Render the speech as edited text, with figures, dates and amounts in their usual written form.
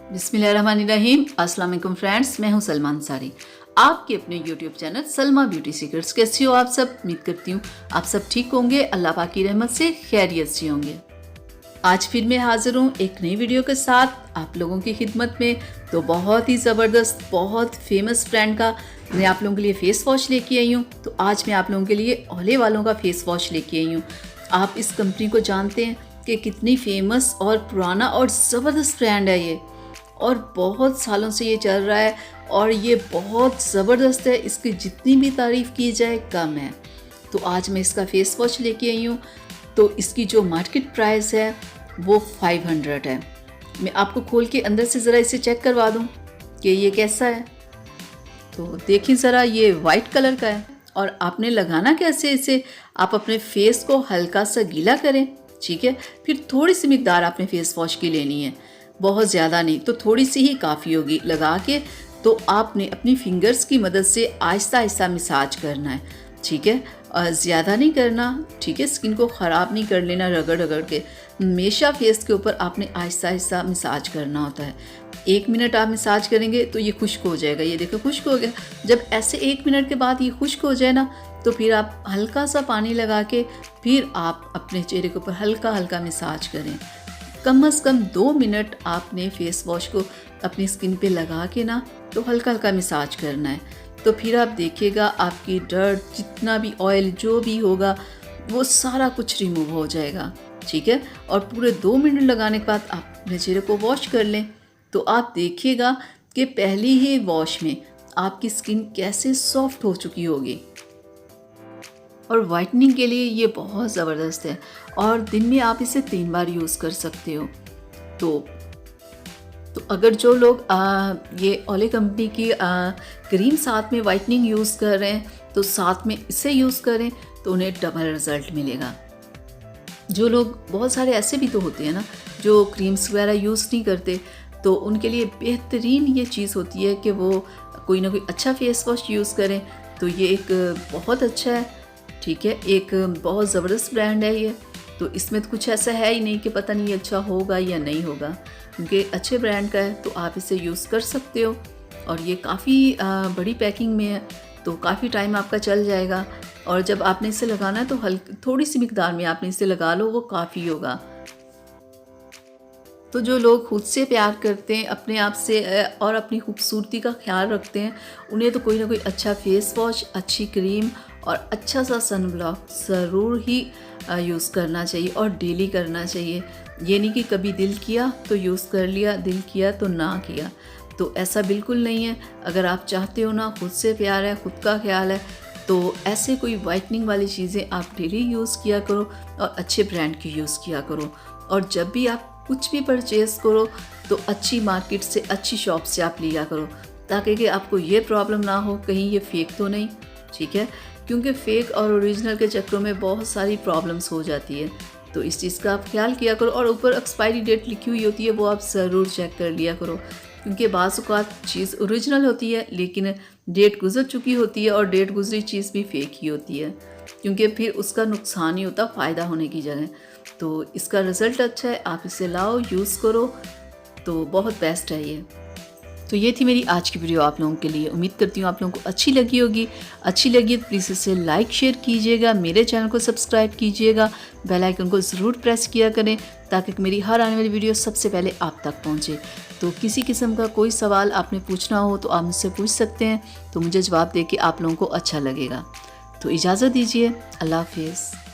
बिस्मिल्लाहिर्रहमानिर्रहीम। अस्सलाम वालेकुम फ्रेंड्स, मैं हूं सलमा अंसारी, आपके अपने YouTube channel Salma beauty secrets. कैसी हो आप सब? उम्मीद करती हूँ आप सब ठीक होंगे, अल्लाह पाक की रहमत से खैरियत से होंगे। आज फिर मैं हाजिर हूँ एक नई वीडियो के साथ आप लोगों की खिदमत में। तो बहुत ही ज़बरदस्त, बहुत फेमस ब्रांड का मैं आप लोगों के लिए फेस वॉश लेके आई हूँ। तो आज मैं आप लोगों के लिए ओले वालों का फेस वॉश लेके आई हूँ। आप इस कंपनी को जानते हैं कि कितनी फेमस और पुराना और ज़बरदस्त ब्रांड है ये, और बहुत सालों से ये चल रहा है और ये बहुत ज़बरदस्त है। इसकी जितनी भी तारीफ़ की जाए कम है। तो आज मैं इसका फेस वॉश लेके आई हूँ। तो इसकी जो मार्केट प्राइस है वो 500 है। मैं आपको खोल के अंदर से ज़रा इसे चेक करवा दूँ कि ये कैसा है। तो देखिए ज़रा, ये वाइट कलर का है और आपने लगाना कैसे इसे, आप अपने फेस को हल्का सा गीला करें, ठीक है। फिर थोड़ी सी मिकदार आपने फेस वॉश की लेनी है, बहुत ज़्यादा नहीं, तो थोड़ी सी ही काफ़ी होगी। लगा के तो आपने अपनी फिंगर्स की मदद से आहिस्ता आहिस्ता मसाज करना है, ठीक है। ज़्यादा नहीं करना, ठीक है। स्किन को ख़राब नहीं कर लेना रगड़ रगड़ के। हमेशा फेस के ऊपर आपने आहिस्ता आहिस्ता मसाज करना होता है। 1 मिनट आप मसाज करेंगे तो ये खुश्क हो जाएगा। ये देखो खुश्क हो गया। जब ऐसे 1 मिनट के बाद ये खुश्क हो जाए ना, तो फिर आप हल्का सा पानी लगा के फिर आप अपने चेहरे के ऊपर हल्का हल्का मसाज करें। कम से कम 2 मिनट आपने फेस वॉश को अपनी स्किन पे लगा के ना तो हल्का हल्का मसाज करना है। तो फिर आप देखिएगा आपकी डर्ट, जितना भी ऑयल जो भी होगा वो सारा कुछ रिमूव हो जाएगा, ठीक है। और पूरे 2 मिनट लगाने के बाद आप अपने चेहरे को वॉश कर लें। तो आप देखिएगा कि पहली ही वॉश में आपकी स्किन कैसे सॉफ्ट हो चुकी होगी। और वाइटनिंग के लिए ये बहुत ज़बरदस्त है और दिन में आप इसे 3 बार यूज़ कर सकते हो। तो अगर जो लोग ये ओले कंपनी की क्रीम साथ में वाइटनिंग यूज़ कर रहे हैं तो साथ में इसे यूज़ करें तो उन्हें डबल रिज़ल्ट मिलेगा। जो लोग, बहुत सारे ऐसे भी तो होते हैं ना जो क्रीम्स वगैरह यूज़ नहीं करते, तो उनके लिए बेहतरीन ये चीज़ होती है कि वो कोई ना कोई अच्छा फेस वॉश यूज़ करें। तो ये एक बहुत अच्छा है, ठीक है। एक बहुत ज़बरदस्त ब्रांड है ये। तो इसमें तो कुछ ऐसा है ही नहीं कि पता नहीं अच्छा होगा या नहीं होगा, क्योंकि अच्छे ब्रांड का है तो आप इसे यूज़ कर सकते हो। और ये काफ़ी बड़ी पैकिंग में है तो काफ़ी टाइम आपका चल जाएगा। और जब आपने इसे लगाना है तो थोड़ी सी मिकदार में आपने इसे लगा लो, वो काफ़ी होगा। तो जो लोग खुद से प्यार करते हैं, अपने आप से और अपनी खूबसूरती का ख्याल रखते हैं, उन्हें तो कोई ना कोई अच्छा फेस वॉश, अच्छी क्रीम और अच्छा सा सन ब्लॉक ज़रूर ही यूज़ करना चाहिए और डेली करना चाहिए। ये नहीं कि कभी दिल किया तो यूज़ कर लिया, दिल किया तो ना किया। तो ऐसा बिल्कुल नहीं है। अगर आप चाहते हो ना, खुद से प्यार है, खुद का ख्याल है, तो ऐसे कोई वाइटनिंग वाली चीज़ें आप डेली यूज़ किया करो और अच्छे ब्रांड की यूज़ किया करो। और जब भी आप कुछ भी परचेज़ करो तो अच्छी मार्केट से, अच्छी शॉप से आप लिया करो, ताकि कि आपको ये प्रॉब्लम ना हो कहीं ये फ़ेक तो नहीं, ठीक है। क्योंकि फ़ेक और ओरिजिनल के चक्करों में बहुत सारी प्रॉब्लम्स हो जाती है। तो इस चीज़ का आप ख्याल किया करो। और ऊपर एक्सपायरी डेट लिखी हुई होती है, वो आप ज़रूर चेक कर लिया करो, क्योंकि बाज़ औक़ात चीज़ ओरिजिनल होती है लेकिन डेट गुजर चुकी होती है, और डेट गुजरी चीज़ भी फ़ेक ही होती है, क्योंकि फिर उसका नुकसान ही होता फ़ायदा होने की जगह। तो इसका रिज़ल्ट अच्छा है, आप इसे लाओ, यूज़ करो, तो बहुत बेस्ट है ये। तो ये थी मेरी आज की वीडियो आप लोगों के लिए। उम्मीद करती हूँ आप लोगों को अच्छी लगी होगी। अच्छी लगी तो प्लीज़ इसे लाइक शेयर कीजिएगा, मेरे चैनल को सब्सक्राइब कीजिएगा, बेल आइकन को ज़रूर प्रेस किया करें ताकि मेरी हर आने वाली वीडियो सबसे पहले आप तक पहुँचे। तो किसी किस्म का कोई सवाल आपने पूछना हो तो आप मुझसे पूछ सकते हैं, तो मुझे जवाब दे के आप लोगों को अच्छा लगेगा। तो इजाज़त दीजिए, अल्लाह हाफ़िज़।